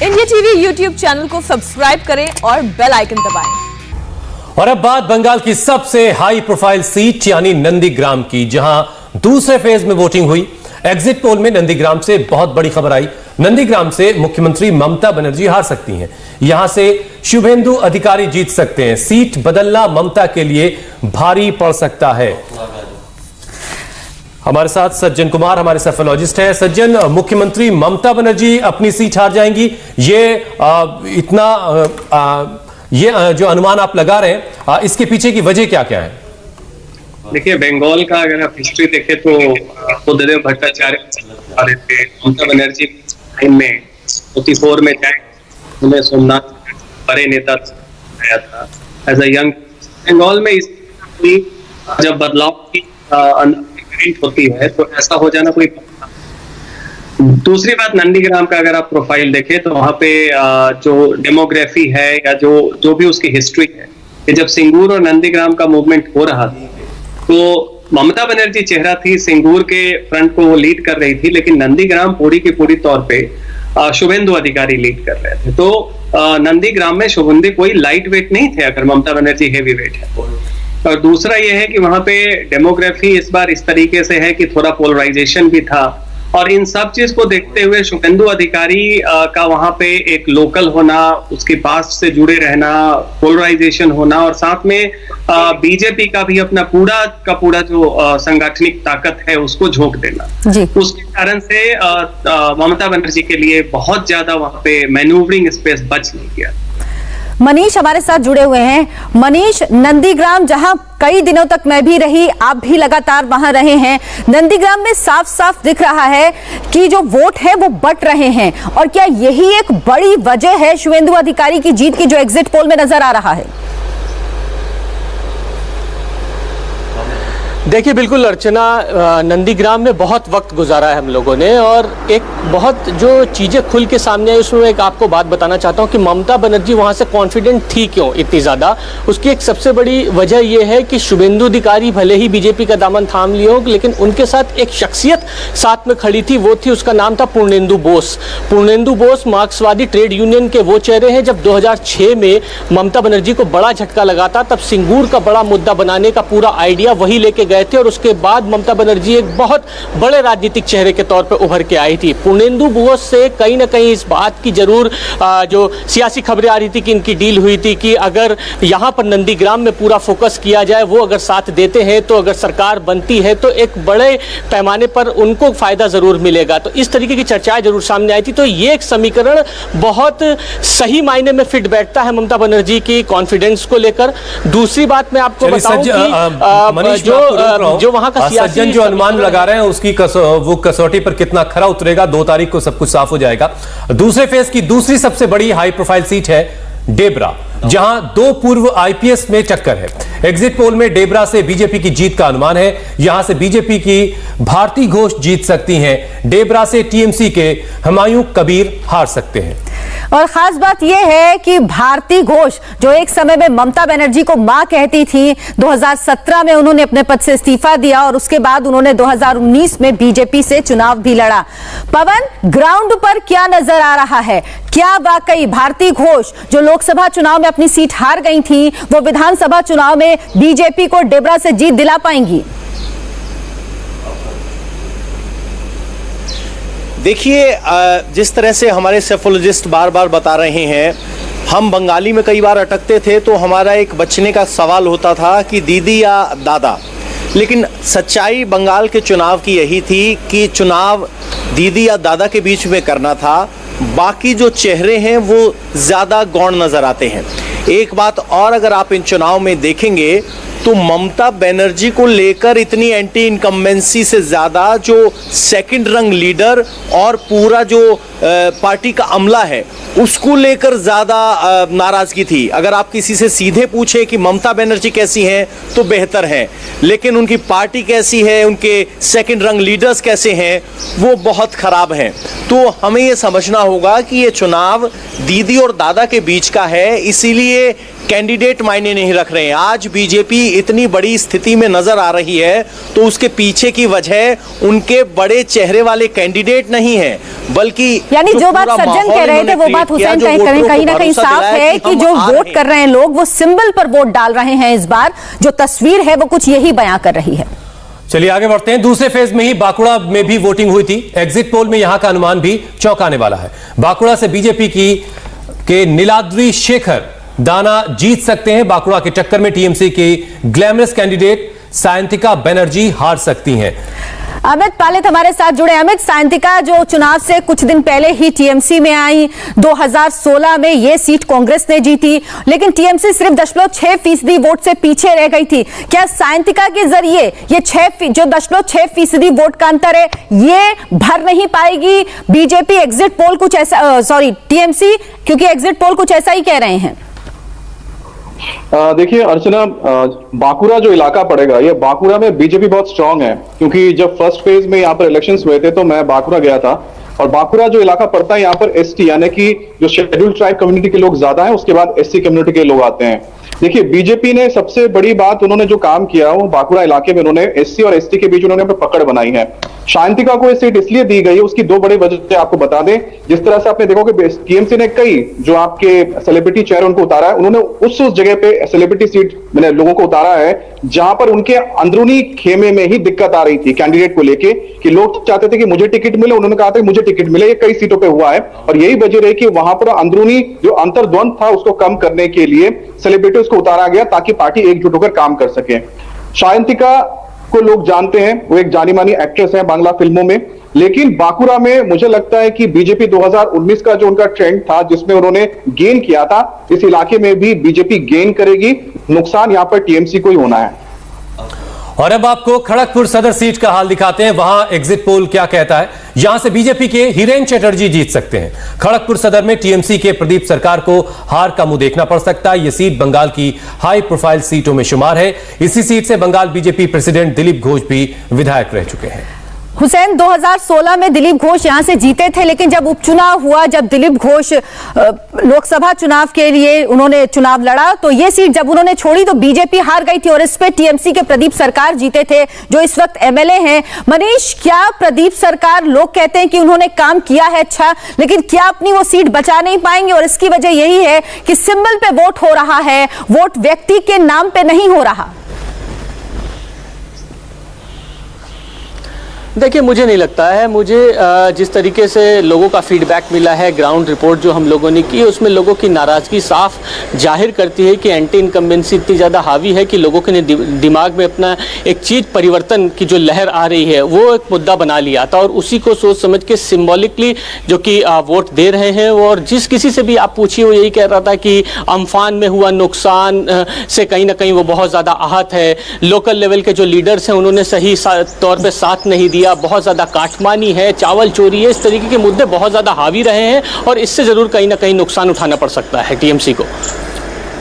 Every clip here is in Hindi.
इंडिया टीवी यूट्यूब चैनल को सब्सक्राइब करें और बेल आइकन दबाएं। और अब बात बंगाल की सबसे हाई प्रोफाइल सीट यानी नंदीग्राम की, जहां दूसरे फेज में वोटिंग हुई। एग्जिट पोल में नंदीग्राम से बहुत बड़ी खबर आई। नंदीग्राम से मुख्यमंत्री ममता बनर्जी हार सकती हैं, यहां से शुभेंदु अधिकारी जीत सकते हैं। सीट बदलना ममता के लिए भारी पड़ सकता है। हमारे साथ सज्जन कुमार हमारे सेफोलॉजिस्ट हैं। सज्जन, मुख्यमंत्री ममता बनर्जी अपनी सीट हार जाएंगी, ये जो अनुमान आप लगा रहे हैं, इसके पीछे की वजह क्या क्या है? देखिए, बंगाल का अगर आप हिस्ट्री देखें तो बुद्धदेव भट्टाचार्य ममता बनर्जी में 44 में उन्हें सोमनाथ बड़े नेता आया था एज अ यंग। बंगाल में इस जब बदलाव की होती है तो ऐसा हो जाना कोई। दूसरी बात, नंदीग्राम का अगर आप प्रोफाइल देखें तो वहां पे जो डेमोग्राफी है या जो भी उसकी हिस्ट्री है, कि जब सिंगूर और नंदीग्राम का मूवमेंट हो रहा था तो ममता बनर्जी चेहरा थी, सिंगूर के फ्रंट को वो लीड कर रही थी, लेकिन नंदीग्राम पूरी की पूरी तौर पे शुभेंदु अधिकारी लीड कर रहे थे। तो नंदीग्राम में शुभेंदु कोई लाइट वेट नहीं थे, अगर ममता बनर्जी हेवी वेट है। और दूसरा ये है कि वहां पे डेमोग्राफी इस बार इस तरीके से है कि थोड़ा पोलराइजेशन भी था, और इन सब चीज को देखते हुए शुभेंदु अधिकारी का वहां पे एक लोकल होना, उसके पास से जुड़े रहना, पोलराइजेशन होना, और साथ में बीजेपी का भी अपना पूरा का पूरा जो सांगठनिक ताकत है उसको झोंक देना, उसके कारण से ममता बनर्जी के लिए बहुत ज्यादा वहां पे मैन्यूवरिंग स्पेस बच नहीं गया। मनीष हमारे साथ जुड़े हुए हैं। मनीष, नंदीग्राम जहां कई दिनों तक मैं भी रही, आप भी लगातार वहां रहे हैं, नंदीग्राम में साफ साफ दिख रहा है कि जो वोट है वो बट रहे हैं, और क्या यही एक बड़ी वजह है शुभेंदु अधिकारी की जीत की, जो एग्जिट पोल में नजर आ रहा है? देखिए, बिल्कुल अर्चना, नंदीग्राम में बहुत वक्त गुजारा है हम लोगों ने, और एक बहुत जो चीज़ें खुल के सामने आई उसमें एक आपको बात बताना चाहता हूँ कि ममता बनर्जी वहाँ से कॉन्फिडेंट थी क्यों इतनी ज़्यादा। उसकी एक सबसे बड़ी वजह यह है कि शुभेंदु अधिकारी भले ही बीजेपी का दामन थाम लिए हो, लेकिन उनके साथ एक शख्सियत साथ में खड़ी थी, वो थी, उसका नाम था पूर्णेंदु बोस। पूर्णेंदु बोस मार्क्सवादी ट्रेड यूनियन के वो चेहरे हैं। जब 2006 में ममता बनर्जी को बड़ा झटका लगा था, तब सिंगूर का बड़ा मुद्दा बनाने का पूरा आइडिया वही लेके गए थे, और उसके बाद ममता बनर्जी एक बहुत बड़े राजनीतिक चेहरे के तौर पर उभर के आई थी। पूर्णेंदु बोस से कहीं ना कहीं इस बात की जरूर जो सियासी खबरें आ रही थी कि इनकी डील हुई थी कि अगर यहां पर नंदीग्राम में पूरा फोकस किया जाए, वो अगर साथ देते हैं तो अगर सरकार बनती है तो एक बड़े पैमाने पर उनको फायदा जरूर मिलेगा। तो इस तरीके की चर्चाएं जरूर सामने आई थी। तो ये एक समीकरण बहुत सही मायने में फिट बैठता है ममता बनर्जी की कॉन्फिडेंस को लेकर। दूसरी बात मैं आपको बताऊं कि जो वहां का सज्जन जो अनुमान लगा रहे हैं उसकी वो कसौटी पर कितना खरा उतरेगा, 2 तारीख को सब कुछ साफ हो जाएगा। दूसरे फेज की दूसरी सबसे बड़ी हाई प्रोफाइल सीट है डेबरा, जहां 2 पूर्व आईपीएस में टक्कर है। एग्जिट पोल में डेबरा से बीजेपी की जीत का अनुमान है। यहां से बीजेपी की भारती घोष जीत सकती हैं, डेबरा से टीएमसी के हुमायूं कबीर हार सकते हैं। और खास बात यह है कि भारती घोष, जो एक समय में ममता बनर्जी को मां कहती थी, 2017 में उन्होंने अपने पद से इस्तीफा दिया, और उसके बाद उन्होंने 2019 में बीजेपी से चुनाव भी लड़ा। पवन, ग्राउंड पर क्या नजर आ रहा है? क्या वाकई भारती घोष, जो लोकसभा चुनाव में अपनी सीट हार गई थी, वो विधानसभा चुनाव में बीजेपी को डेबरा से जीत दिला पाएंगी? देखिए, जिस तरह से हमारे सेफोलॉजिस्ट बार बार बता रहे हैं, हम बंगाली में कई बार अटकते थे तो हमारा एक बचने का सवाल होता था कि दीदी या दादा, लेकिन सच्चाई बंगाल के चुनाव की यही थी कि चुनाव दीदी या दादा के बीच में करना था। बाकी जो चेहरे हैं वो ज़्यादा गौण नज़र आते हैं। एक बात और, अगर आप इन चुनाव में देखेंगे तो ममता बनर्जी को लेकर इतनी एंटी इनकम्बेंसी से ज़्यादा जो सेकंड रंग लीडर और पूरा जो पार्टी का अमला है उसको लेकर ज़्यादा नाराज़गी थी। अगर आप किसी से सीधे पूछें कि ममता बनर्जी कैसी हैं तो बेहतर हैं, लेकिन उनकी पार्टी कैसी है, उनके सेकंड रंग लीडर्स कैसे हैं, वो बहुत ख़राब हैं। तो हमें ये समझना होगा कि ये चुनाव दीदी और दादा के बीच का है, इसीलिए कैंडिडेट मायने नहीं रख रहे हैं। आज बीजेपी इतनी बड़ी स्थिति में नजर आ रही है तो उसके पीछे की वजह उनके बड़े चेहरे वाले कैंडिडेट नहीं है, बल्कि यानी जो बात सज्जन कह रहे थे वो बात हुसैन कहीं ना कहीं साफ है कि जो वोट कर रहे हैं लोग वो सिंबल पर वोट डाल रहे हैं। इस बार जो तस्वीर है वो कुछ यही बयां कर रही है। चलिए आगे बढ़ते हैं। दूसरे फेज में ही बांकुड़ा में भी वोटिंग हुई थी। एग्जिट पोल में यहां का अनुमान भी चौंकाने वाला है। बांकुड़ा से बीजेपी के नीलाद्री शेखर दाना जीत सकते हैं। बांकुड़ा के टक्कर में टीएमसी की ग्लैमरस कैंडिडेट सायंतिका बनर्जी हार सकती हैं। अमित पालित हमारे साथ जुड़े। अमित, सायंतिका जो चुनाव से कुछ दिन पहले ही टीएमसी में आई, 2016 में ये सीट कांग्रेस ने जीती, लेकिन टीएमसी सिर्फ 0.6% वोट से पीछे रह गई थी। क्या सायंतिका के जरिए ये 0.6% वोट का अंतर है ये भर नहीं पाएगी बीजेपी? एग्जिट पोल कुछ ऐसा, टीएमसी, क्योंकि एग्जिट पोल कुछ ऐसा ही कह रहे हैं। देखिए अर्चना, बांकुड़ा जो इलाका पड़ेगा, ये बांकुड़ा में बीजेपी बहुत स्ट्रांग है, क्योंकि जब फर्स्ट फेज में यहाँ पर इलेक्शंस हुए थे तो मैं बांकुड़ा गया था, और बांकुड़ा जो इलाका पड़ता है यहाँ पर एसटी यानी कि जो शेड्यूल्ड ट्राइब कम्युनिटी के लोग ज्यादा हैं, उसके बाद एससी कम्युनिटी के लोग आते हैं। देखिए बीजेपी ने सबसे बड़ी बात उन्होंने जो काम किया वो बांकुड़ा इलाके में उन्होंने एससी और एसटी के बीच उन्होंने पकड़ बनाई है। शांतिका को ये सीट इसलिए दी गई है, उसकी दो बड़ी वजह आपको बता दें। जिस तरह से आपने देखोगे टीएमसी ने कई जो आपके सेलिब्रिटी चेहरे उनको उतारा है, उन्होंने उस जगह पे सेलिब्रिटी सीट मैंने लोगों को उतारा है जहां पर उनके अंदरूनी खेमे में ही दिक्कत आ रही थी कैंडिडेट को लेके, कि लोग चाहते थे कि मुझे टिकट मिले, उन्होंने कहा था मुझे टिकट मिले। ये कई सीटों पे हुआ है और यही वजह रही कि वहां पर अंदरूनी जो अंतर्द्वंद था उसको कम करने के लिए सेलिब्रिटीज को उतारा गया ताकि पार्टी एकजुट होकर काम कर सके। शायंतिका को लोग जानते हैं, वो एक जानी मानी एक्ट्रेस है बांग्ला फिल्मों में, लेकिन बांकुड़ा में मुझे लगता है कि बीजेपी 2019 का जो उनका ट्रेंड था जिसमें उन्होंने गेन किया था, इस इलाके में भी बीजेपी गेन करेगी। नुकसान यहां पर टीएमसी को ही होना है। और अब आपको खड़गपुर सदर सीट का हाल दिखाते हैं। वहां एग्जिट पोल क्या कहता है। यहां से बीजेपी के हिरेन चटर्जी जीत सकते हैं। खड़गपुर सदर में टीएमसी के प्रदीप सरकार को हार का मुंह देखना पड़ सकता है। यह सीट बंगाल की हाई प्रोफाइल सीटों में शुमार है। इसी सीट से बंगाल बीजेपी प्रेसिडेंट दिलीप घोष भी विधायक रह चुके हैं। हुसैन, 2016 में दिलीप घोष यहां से जीते थे, लेकिन जब उपचुनाव हुआ, जब दिलीप घोष लोकसभा चुनाव के लिए उन्होंने चुनाव लड़ा, तो ये सीट जब उन्होंने छोड़ी तो बीजेपी हार गई थी और इस पे टीएमसी के प्रदीप सरकार जीते थे, जो इस वक्त एमएलए हैं। मनीष, क्या प्रदीप सरकार, लोग कहते हैं कि उन्होंने काम किया है अच्छा, लेकिन क्या अपनी वो सीट बचा नहीं पाएंगे? और इसकी वजह यही है कि सिंबल पे वोट हो रहा है, वोट व्यक्ति के नाम पे नहीं हो रहा। देखिए, मुझे नहीं लगता है। मुझे जिस तरीके से लोगों का फीडबैक मिला है, ग्राउंड रिपोर्ट जो हम लोगों ने की, उसमें लोगों की नाराज़गी साफ जाहिर करती है कि एंटी इनकम्बेंसी इतनी ज़्यादा हावी है कि लोगों के दिमाग में अपना एक चीज़ परिवर्तन की जो लहर आ रही है वो एक मुद्दा बना लिया था, और उसी को सोच समझ के सिम्बॉलिकली जो कि वोट दे रहे हैं। और जिस किसी से भी आप पूछिए वो यही कह रहा था कि अम्फान में हुआ नुकसान से कहीं ना कहीं वो बहुत ज़्यादा आहत है। लोकल लेवल के जो लीडर्स हैं उन्होंने सही तौर पर साथ नहीं दिया, बहुत ज्यादा काटमानी है, चावल चोरी है, इस तरीके के मुद्दे बहुत ज्यादा हावी रहे हैं और इससे जरूर कहीं ना कहीं नुकसान उठाना पड़ सकता है टीएमसी को।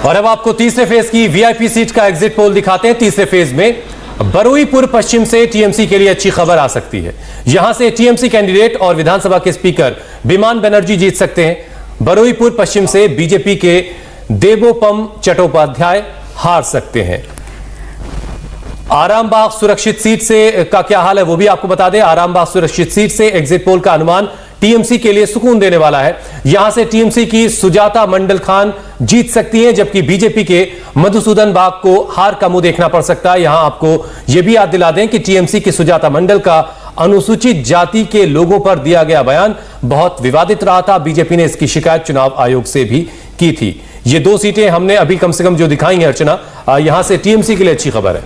और अब आपको तीसरे फेज की वीआईपी सीट का एग्जिट पोल दिखाते हैं। तीसरे फेज में बरुईपुर पश्चिम से टीएमसी के लिए अच्छी खबर आ सकती है। यहां से टीएमसी कैंडिडेट और विधानसभा के स्पीकर बिमान बनर्जी जीत सकते हैं। बरुईपुर पश्चिम से बीजेपी के देवोपम चट्टोपाध्याय हार सकते हैं। आरामबाग सुरक्षित सीट से का क्या हाल है वो भी आपको बता दें। आरामबाग सुरक्षित सीट से एग्जिट पोल का अनुमान टीएमसी के लिए सुकून देने वाला है। यहां से टीएमसी की सुजाता मंडल खान जीत सकती हैं, जबकि बीजेपी के मधुसूदन बाग को हार का मुंह देखना पड़ सकता है। यहां आपको यह भी याद दिला दें कि टीएमसी की सुजाता मंडल का अनुसूचित जाति के लोगों पर दिया गया बयान बहुत विवादित रहा था। बीजेपी ने इसकी शिकायत चुनाव आयोग से भी की थी। ये दो सीटें हमने अभी कम से कम जो दिखाई हैं अर्चना, यहां से टीएमसी के लिए अच्छी खबर है।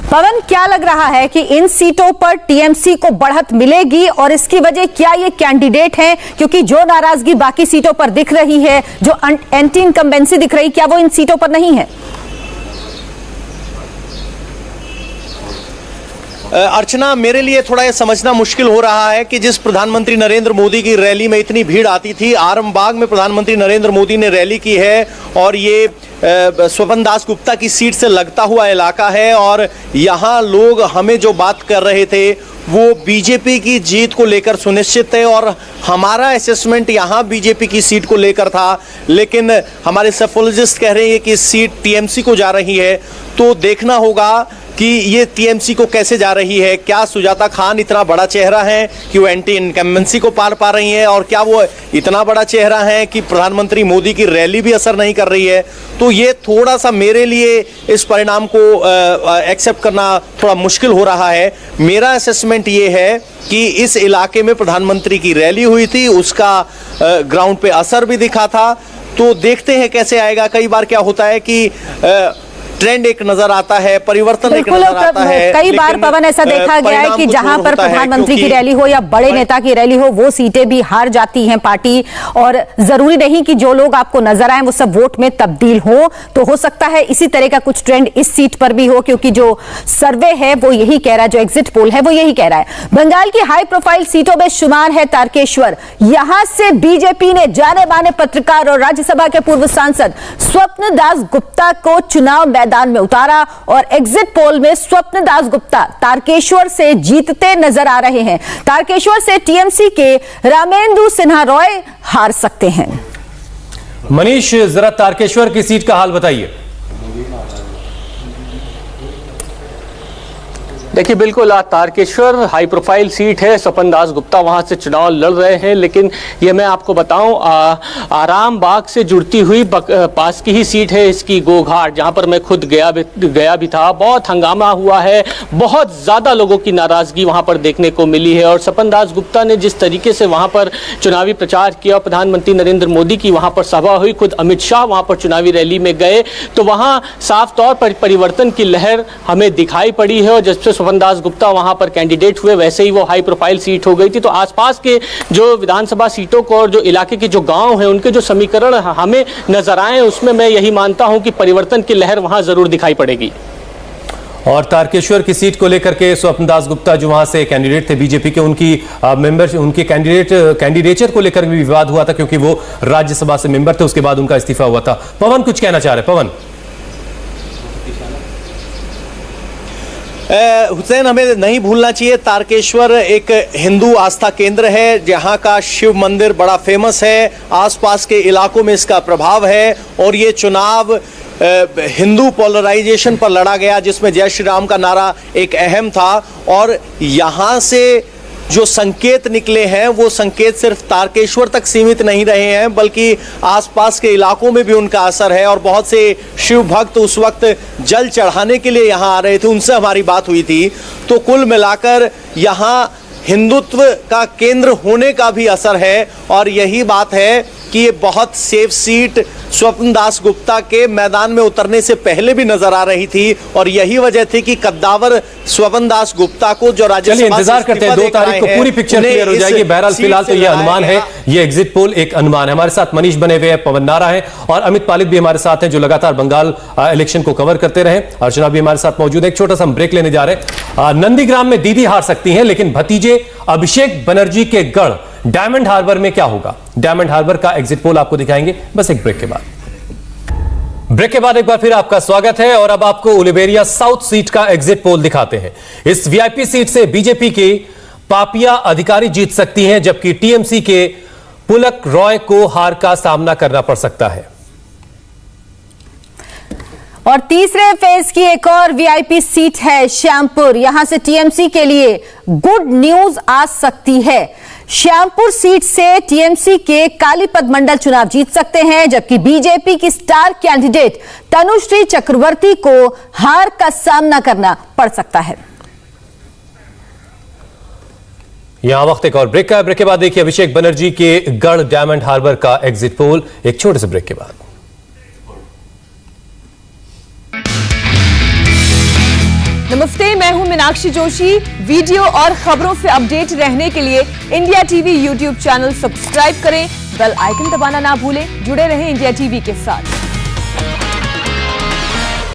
पवन, क्या लग रहा है कि इन सीटों पर टीएमसी को बढ़त मिलेगी और इसकी वजह क्या ये कैंडिडेट हैं? क्योंकि जो नाराजगी बाकी सीटों पर दिख रही है, जो एंटी इनकम्बेंसी दिख रही, क्या वो इन सीटों पर नहीं है? अर्चना, मेरे लिए थोड़ा ये समझना मुश्किल हो रहा है कि जिस प्रधानमंत्री नरेंद्र मोदी की रैली में इतनी भीड़ आती थी, आरामबाग में प्रधानमंत्री नरेंद्र मोदी ने रैली की है और ये स्वपन दास गुप्ता की सीट से लगता हुआ इलाका है और यहाँ लोग हमें जो बात कर रहे थे वो बीजेपी की जीत को लेकर सुनिश्चित है और हमारा असेसमेंट यहाँ बीजेपी की सीट को लेकर था, लेकिन हमारे सेफोलॉजिस्ट कह रहे हैं कि सीट टीएमसी को जा रही है। तो देखना होगा कि ये टीएमसी को कैसे जा रही है। क्या सुजाता खान इतना बड़ा चेहरा है कि वो एंटी इनकम्बेंसी को पार पा रही हैं, और क्या वो इतना बड़ा चेहरा है कि प्रधानमंत्री मोदी की रैली भी असर नहीं कर रही है। तो ये थोड़ा सा मेरे लिए इस परिणाम को एक्सेप्ट करना थोड़ा मुश्किल हो रहा है। मेरा असेसमेंट ये है कि इस इलाके में प्रधानमंत्री की रैली हुई थी, उसका ग्राउंड पे असर भी दिखा था। तो देखते हैं कैसे आएगा। कई बार क्या होता है कि ट्रेंड एक नजर आता है, परिवर्तन एक नजर आता है। कई बार पवन ऐसा देखा गया है कि जहां पर प्रधानमंत्री की रैली हो या बड़े नेता की रैली हो, वो सीटें भी हार जाती हैं पार्टी, और जरूरी नहीं कि जो लोग आपको नजर आए वो सब वोट में तब्दील हो। तो हो सकता है इसी तरह का कुछ ट्रेंड इस सीट पर भी हो, क्योंकि जो सर्वे है वो यही कह रहा है, जो एग्जिट पोल है वो यही कह रहा है। बंगाल की हाई प्रोफाइल सीटों में शुमार है तारकेश्वर। यहां से बीजेपी ने जाने माने पत्रकार और राज्यसभा के पूर्व सांसद स्वप्न दास गुप्ता को चुनाव मैदान में उतारा, और एग्जिट पोल में स्वप्न दास गुप्ता तारकेश्वर से जीतते नजर आ रहे हैं। तारकेश्वर से टीएमसी के रामेंद्र सिन्हा रॉय हार सकते हैं। मनीष, जरा तारकेश्वर की सीट का हाल बताइए। देखिए, बिल्कुल तारकेश्वर हाई प्रोफाइल सीट है, स्वपन दास गुप्ता वहां से चुनाव लड़ रहे हैं। लेकिन ये मैं आपको बताऊं, आराम बाग से जुड़ती हुई पास की ही सीट है इसकी, गोघाट, जहां पर मैं खुद गया भी था। बहुत हंगामा हुआ है, बहुत ज़्यादा लोगों की नाराज़गी वहां पर देखने को मिली है। और स्वपन दास गुप्ता ने जिस तरीके से वहां पर चुनावी प्रचार किया, प्रधानमंत्री नरेंद्र मोदी की वहां पर सभा हुई, खुद अमित शाह वहां पर चुनावी रैली में गए, तो वहां साफ तौर पर परिवर्तन की लहर हमें दिखाई पड़ी है। और जब से स्वपन दास गुप्ता वहां पर कैंडिडेट हुए, वैसे ही वो हाई प्रोफाइल सीट हो गई थी। तो आसपास के जो विधानसभा सीटों को और जो इलाके के जो गांव हैं, उनके जो समीकरण हमें नजर आए, उसमें मैं यही मानता हूं कि परिवर्तन की लहर वहां जरूर दिखाई पड़ेगी। और तारकेश्वर की सीट को लेकर के स्वप्न दास गुप्ता जो वहां से कैंडिडेट थे बीजेपी के, उनकी उनके कैंडिडेचर को लेकर भी विवाद हुआ था, क्योंकि वो राज्यसभा से मेंबर थे, उसके बाद उनका इस्तीफा हुआ था। पवन कुछ कहना चाह रहे? पवन। हुसैन, हमें नहीं भूलना चाहिए तारकेश्वर एक हिंदू आस्था केंद्र है, जहां का शिव मंदिर बड़ा फेमस है, आसपास के इलाकों में इसका प्रभाव है। और ये चुनाव हिंदू पोलराइजेशन पर लड़ा गया, जिसमें जय श्री राम का नारा एक अहम था। और यहाँ से जो संकेत निकले हैं वो संकेत सिर्फ तारकेश्वर तक सीमित नहीं रहे हैं, बल्कि आसपास के इलाकों में भी उनका असर है। और बहुत से शिव भक्त उस वक्त जल चढ़ाने के लिए यहाँ आ रहे थे, उनसे हमारी बात हुई थी। तो कुल मिलाकर यहाँ हिंदुत्व का केंद्र होने का भी असर है। और यही बात है कि ये बहुत सेफ सीट स्वप्न दास गुप्ता के मैदान में उतरने से पहले भी नजर आ रही थी, और यही वजह थी कि कद्दावर स्वप्न दास गुप्ता को जो राज्यसभा इंतजार करते हैं 2 तारीख को पूरी पिक्चर क्लियर हो जाएगी। बहरहाल फिलहाल तो ये अनुमान है, ये एग्जिट पोल एक अनुमान है। हमारे साथ मनीष बने हुए हैं, पवन नारा है, और अमित पालित भी हमारे साथ हैं, जो लगातार बंगाल इलेक्शन को कवर करते रहे। अर्चना भी हमारे साथ मौजूद है। एक छोटा सा ब्रेक लेने जा रहे हैं। नंदीग्राम में दीदी हार सकती हैं, लेकिन भतीजे अभिषेक बनर्जी के गढ़ डायमंड हार्बर में क्या होगा? डायमंड हार्बर का एग्जिट पोल आपको दिखाएंगे बस एक ब्रेक के बाद। ब्रेक के बाद एक बार फिर आपका स्वागत है, और अब आपको उलिवेरिया साउथ सीट का एग्जिट पोल दिखाते हैं। इस वीआईपी सीट से बीजेपी की पापिया अधिकारी जीत सकती हैं, जबकि टीएमसी के पुलक रॉय को हार का सामना करना पड़ सकता है। और तीसरे फेज की एक और वीआईपी सीट है श्यामपुर। यहां से टीएमसी के लिए गुड न्यूज आ सकती है। श्यामपुर सीट से टीएमसी के कालीपद मंडल चुनाव जीत सकते हैं, जबकि बीजेपी की स्टार कैंडिडेट तनुश्री चक्रवर्ती को हार का सामना करना पड़ सकता है। यहां वक्त एक और ब्रेक का। ब्रेक के बाद देखिए अभिषेक बनर्जी के गढ़ डायमंड हार्बर का एग्जिट पोल, एक छोटे से ब्रेक के बाद। नमस्ते, मैं हूं मीनाक्षी जोशी। वीडियो और खबरों से अपडेट रहने के लिए India TV YouTube channel subscribe करें, बेल आइकन दबाना ना भूलें। जुड़े रहें इंडिया टीवी के साथ।